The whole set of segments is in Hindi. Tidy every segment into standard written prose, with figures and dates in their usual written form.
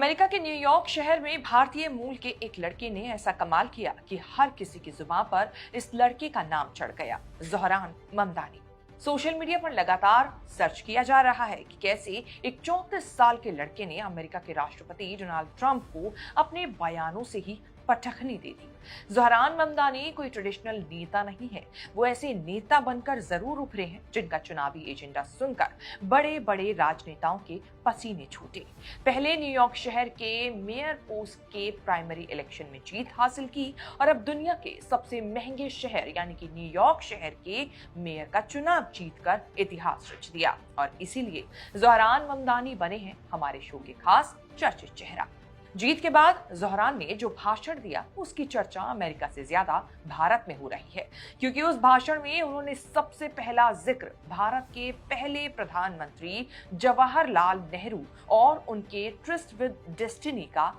अमेरिका के न्यूयॉर्क शहर में भारतीय मूल के एक लड़के ने ऐसा कमाल किया कि हर किसी की जुबान पर इस लड़के का नाम चढ़ गया, ज़ोहरान ममदानी। सोशल मीडिया पर लगातार सर्च किया जा रहा है कि कैसे एक 34 साल के लड़के ने अमेरिका के राष्ट्रपति डोनाल्ड ट्रंप को अपने बयानों से ही पटखनी दे दी। ज़ोहरान ममदानी कोई ट्रेडिशनल नेता नहीं है, वो ऐसे नेता बनकर जरूर उभरे हैं जिनका चुनावी एजेंडा सुनकर बड़े बड़े राजनेताओं के पसीने छूटे। पहले न्यूयॉर्क शहर के मेयर पोस्ट के प्राइमरी इलेक्शन में जीत हासिल की और अब दुनिया के सबसे महंगे शहर यानी कि न्यूयॉर्क शहर के मेयर का चुनाव जीतकर इतिहास रच दिया। और इसीलिए ज़ोहरान ममदानी बने हैं हमारे शो के खास चर्चित चेहरा। जीत के बाद ज़ोहरान ने जो भाषण दिया उसकी चर्चा अमेरिका से ज्यादा भारत में हो रही है, क्योंकि उस भाषण में उन्होंने सबसे पहला जिक्र भारत के पहले प्रधानमंत्री जवाहरलाल नेहरू और उनके ट्रस्ट विद डेस्टिनी का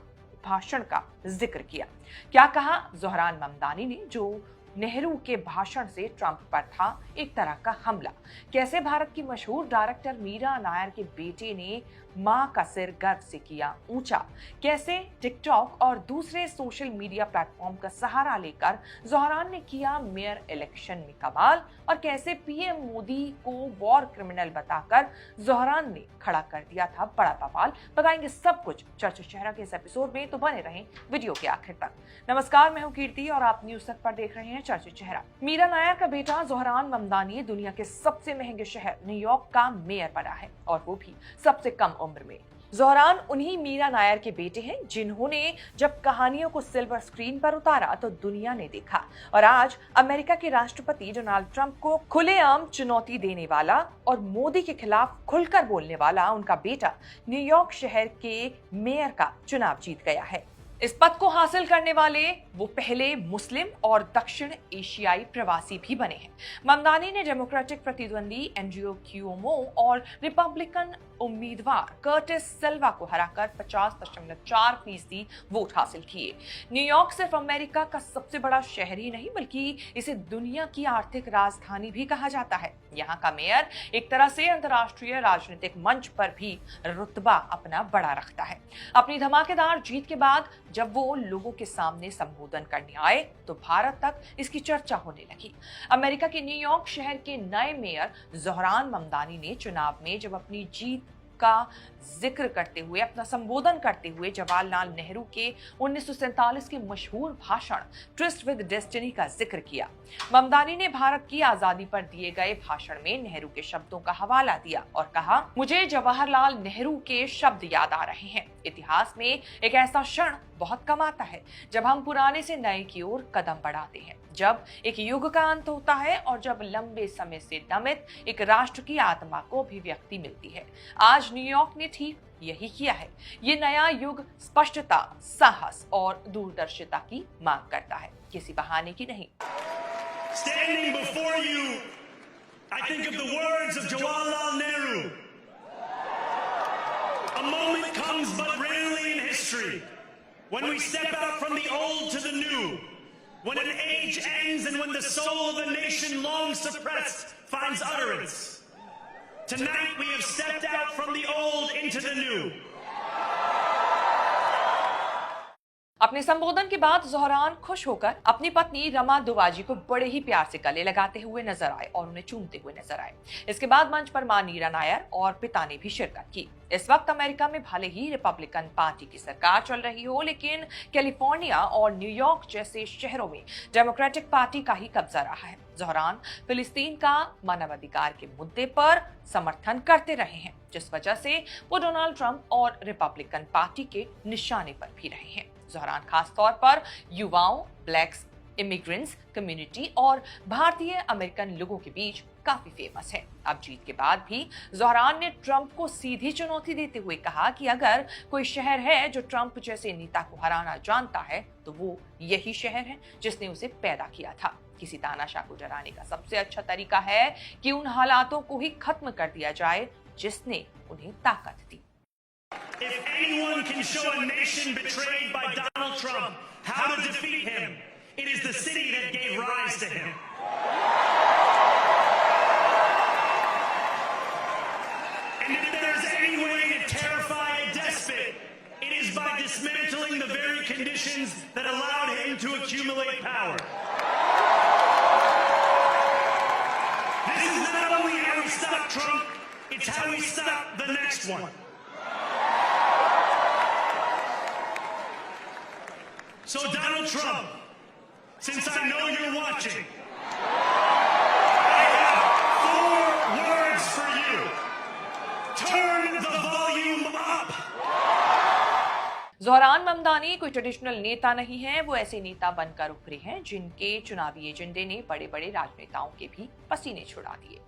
भाषण का जिक्र किया। क्या कहा ज़ोहरान ममदानी ने जो नेहरू के भाषण से ट्रंप पर था एक तरह का हमला। कैसे भारत की मशहूर डायरेक्टर मीरा नायर के बेटे ने मां का सिर गर्व से किया ऊंचा। कैसे टिकटॉक और दूसरे सोशल मीडिया प्लेटफॉर्म का सहारा लेकर ज़ोहरान ने किया मेयर इलेक्शन में कमाल। और कैसे पीएम मोदी को वॉर क्रिमिनल बताकर ज़ोहरान ने खड़ा कर दिया था बड़ा बवाल। बताएंगे सब कुछ चर्चित चेहरा के इस एपिसोड में, तो बने रहें वीडियो के आखिर तक। नमस्कार, मैं हूं कीर्ति और आप न्यूज़ तक पर देख रहे हैं चर्चित चेहरा। मीरा नायर का बेटा ज़ोहरान ममदानी दुनिया के सबसे महंगे शहर न्यूयॉर्क का मेयर बना है, और वो भी सबसे कम उम्र में। ज़ोहरान उन्हीं मीरा नायर के बेटे हैं जिन्होंने जब कहानियों को सिल्वर स्क्रीन पर उतारा तो दुनिया ने देखा। और आज अमेरिका के राष्ट्रपति डोनाल्ड ट्रंप को खुलेआम चुनौती देने वाला और मोदी के खिलाफ खुलकर बोलने वाला उनका बेटा न्यूयॉर्क शहर के मेयर का चुनाव जीत गया है। इस पद को हासिल करने वाले वो पहले मुस्लिम और दक्षिण एशियाई प्रवासी भी बने हैं। ममदानी ने डेमोक्रेटिक प्रतिद्वंदी एंड्रयू क्यूओमो और रिपब्लिकन उम्मीदवार कर्टिस सिल्वा को हराकर 50.4% वोट हासिल किए। न्यूयॉर्क सिर्फ अमेरिका का सबसे बड़ा शहर ही नहीं बल्कि इसे दुनिया की आर्थिक राजधानी भी कहा जाता है। यहाँ का मेयर एक तरह से अंतर्राष्ट्रीय राजनीतिक मंच पर भी रुतबा अपना बड़ा रखता है। अपनी धमाकेदार जीत के बाद जब वो लोगों के सामने संबोधन करने आए तो भारत तक इसकी चर्चा होने लगी। अमेरिका के न्यूयॉर्क शहर के नए मेयर ज़ोहरान ममदानी ने चुनाव में जब अपनी जीत का जिक्र करते हुए, अपना संबोधन करते हुए जवाहरलाल नेहरू के 1947 के मशहूर भाषण ट्रस्ट विद डेस्टिनी का जिक्र किया। ममदानी ने भारत की आजादी पर दिए गए भाषण में नेहरू के शब्दों का हवाला दिया और कहा, मुझे जवाहरलाल नेहरू के शब्द याद आ रहे हैं। इतिहास में एक ऐसा क्षण बहुत कम आता है जब हम पुराने से नए की ओर कदम बढ़ाते हैं, जब एक युग का अंत होता है और जब लंबे समय से दमित एक राष्ट्र की आत्मा को अभिव्यक्ति मिलती है। आज न्यूयॉर्क ने ठीक यही किया है। ये नया युग स्पष्टता, साहस और दूरदर्शिता की मांग करता है, किसी बहाने की नहीं। Standing before you, I think of the words of Jawaharlal Nehru. A moment comes but rarely in history when we step out from the old to the new, when an age ends and when the soul of the nation long suppressed finds utterance. Tonight we have stepped out from the old into the new. अपने संबोधन के बाद ज़ोहरान खुश होकर अपनी पत्नी रमा दुवाजी को बड़े ही प्यार से गले लगाते हुए नजर आए और उन्हें चूमते हुए नजर आए। इसके बाद मंच पर मां मीरा नायर और पिता ने भी शिरकत की। इस वक्त अमेरिका में भले ही रिपब्लिकन पार्टी की सरकार चल रही हो, लेकिन कैलिफोर्निया और न्यूयॉर्क जैसे शहरों में डेमोक्रेटिक पार्टी का ही कब्जा रहा है। ज़ोहरान फिलिस्तीन का मानवाधिकार के मुद्दे पर समर्थन करते रहे हैं, जिस वजह से वो डोनाल्ड ट्रंप और रिपब्लिकन पार्टी के निशाने पर भी रहे हैं। ज़ोहरान खास तौर पर युवाओं, ब्लैक्स, इमिग्रेंट्स कम्युनिटी और भारतीय अमेरिकन लोगों के बीच काफी फेमस है। अब जीत के बाद भी ज़ोहरान ने ट्रंप को सीधी चुनौती देते हुए कहा कि अगर कोई शहर है जो ट्रंप जैसे नेता को हराना जानता है तो वो यही शहर है जिसने उसे पैदा किया था। किसी तानाशाह को डराने का सबसे अच्छा तरीका है कि उन हालातों को ही खत्म कर दिया जाए जिसने उन्हें ताकत दी। If anyone can show a nation betrayed by Donald Trump how to defeat him, it is the city that gave rise to him. And if there's any way to terrify a despot, it is by dismantling the very conditions that allowed him to accumulate power. This is not only how we stop Trump, it's how we stop the next one. So Donald Trump, since I know you're watching, I have 4 words for you. Turn the volume up. Zohran Mamdani कोई ट्रेडिशनल नेता नहीं है, वो ऐसे नेता बनकर उभरे हैं जिनके चुनावी एजेंडे ने बड़े बड़े राजनेताओं के भी पसीने छुड़ा दिए।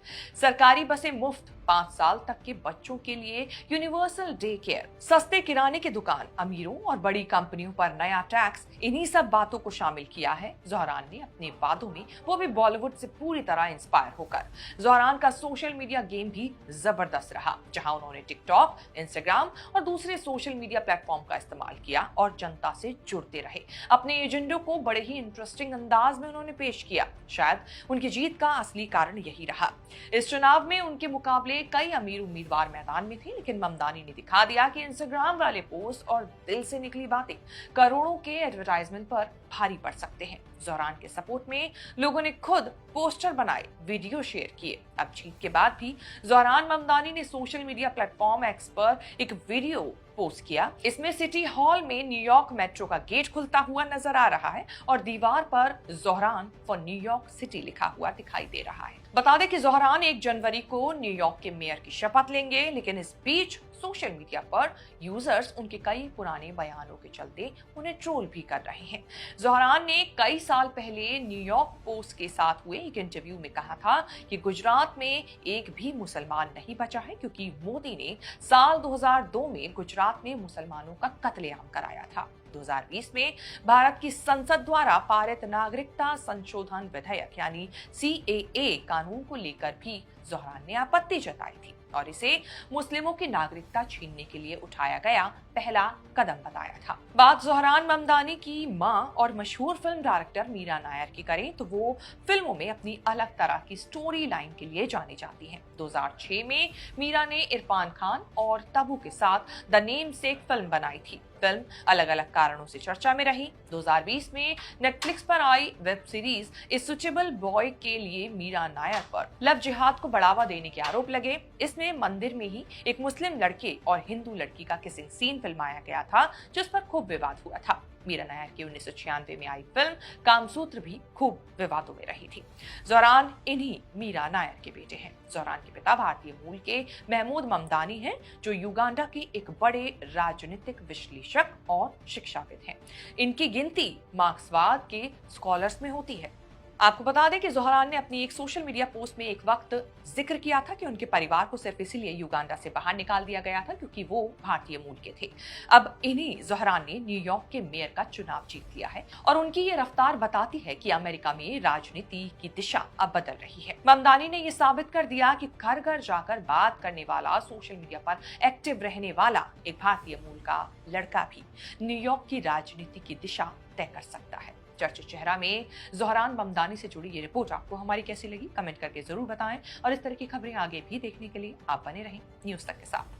सरकारी बसें मुफ्त, 5 साल तक के बच्चों के लिए यूनिवर्सल डे केयर, सस्ते किराने की दुकान, अमीरों और बड़ी कंपनियों पर नया टैक्स, इन्हीं सब बातों को शामिल किया है ज़ोहरान ने अपने वादों में, वो भी बॉलीवुड से पूरी तरह इंस्पायर होकर। ज़ोहरान का सोशल मीडिया गेम भी जबरदस्त रहा, जहां उन्होंने टिकटॉक, इंस्टाग्राम और दूसरे सोशल मीडिया प्लेटफॉर्म का इस्तेमाल किया और जनता से जुड़ते रहे। अपने एजेंडों को बड़े ही इंटरेस्टिंग अंदाज में उन्होंने पेश किया। शायद उनकी जीत का असली कारण यही रहा। इस चुनाव में उनके मुकाबले कई अमीर उम्मीदवार मैदान में थे, लेकिन ममदानी ने दिखा दिया कि इंस्टाग्राम वाले पोस्ट और दिल से निकली बातें करोड़ों के एडवर्टाइजमेंट पर भारी पड़ सकते हैं। ज़ोहरान के सपोर्ट में लोगों ने खुद पोस्टर बनाए, वीडियो शेयर किए। अब जीत के बाद भी ज़ोहरान ममदानी ने सोशल मीडिया प्लेटफॉर्म एक्स पर एक वीडियो पोस्ट किया। इसमें सिटी हॉल में न्यूयॉर्क मेट्रो का गेट खुलता हुआ नजर आ रहा है और दीवार पर ज़ोहरान फॉर न्यूयॉर्क सिटी लिखा हुआ दिखाई दे रहा है। बता दें कि ज़ोहरान 1 जनवरी को न्यूयॉर्क के मेयर की शपथ लेंगे, लेकिन इस बीच सोशल मीडिया पर यूजर्स उनके कई पुराने बयानों के चलते उन्हें ट्रोल भी कर रहे हैं। ज़ोहरान ने कई साल पहले न्यूयॉर्क पोस्ट के साथ हुए एक इंटरव्यू में कहा था कि गुजरात में एक भी मुसलमान नहीं बचा है, क्योंकि मोदी ने साल 2002 में गुजरात में मुसलमानों का कत्लेआम कराया था। 2020 में भारत की संसद द्वारा पारित नागरिकता संशोधन विधेयक यानी CAA कानून को लेकर भी ज़ोहरान ने आपत्ति जताई थी और इसे मुस्लिमों की नागरिकता छीनने के लिए उठाया गया पहला कदम बताया था। बात ज़ोहरान ममदानी की मां और मशहूर फिल्म डायरेक्टर मीरा नायर की करें तो वो फिल्मों में अपनी अलग तरह की स्टोरी लाइन के लिए जानी जाती हैं। 2006 में मीरा ने इरफान खान और तब्बू के साथ द नेमसेक फिल्म बनाई थी। फिल्म अलग अलग कारणों से चर्चा में रही। 2020 में नेटफ्लिक्स पर आई web series A Suitable Boy के लिए मीरा नायर पर लव जिहाद को बढ़ावा देने के आरोप लगे। इसमें मंदिर में ही एक मुस्लिम लड़के और हिंदू लड़की का किसिंग सीन फिल्माया गया था, जिस पर खूब विवाद हुआ था। मीरा नायर की 1996 में आई फिल्म कामसूत्र भी खूब विवादों में रही थी। ज़ोहरान इन्हीं मीरा नायर के बेटे हैं। ज़ोहरान के पिता भारतीय मूल के महमूद ममदानी हैं, जो युगांडा के एक बड़े राजनीतिक विश्लेषक और शिक्षाविद हैं। इनकी गिनती मार्क्सवाद के स्कॉलर्स में होती है। आपको बता दें कि ज़ोहरान ने अपनी एक सोशल मीडिया पोस्ट में एक वक्त जिक्र किया था कि उनके परिवार को सिर्फ इसीलिए युगांडा से बाहर निकाल दिया गया था क्योंकि वो भारतीय मूल के थे। अब इन्हीं ज़ोहरान ने न्यूयॉर्क के मेयर का चुनाव जीत लिया है और उनकी ये रफ्तार बताती है कि अमेरिका में राजनीति की दिशा अब बदल रही है। ममदानी ने ये साबित कर दिया कि घर घर जाकर बात करने वाला, सोशल मीडिया पर एक्टिव रहने वाला एक भारतीय मूल का लड़का भी न्यूयॉर्क की राजनीति की दिशा तय कर सकता है। चर्चित चेहरा में ज़ोहरान ममदानी से जुड़ी ये रिपोर्ट आपको हमारी कैसी लगी, कमेंट करके जरूर बताएं और इस तरह की खबरें आगे भी देखने के लिए आप बने रहें न्यूज़ तक के साथ।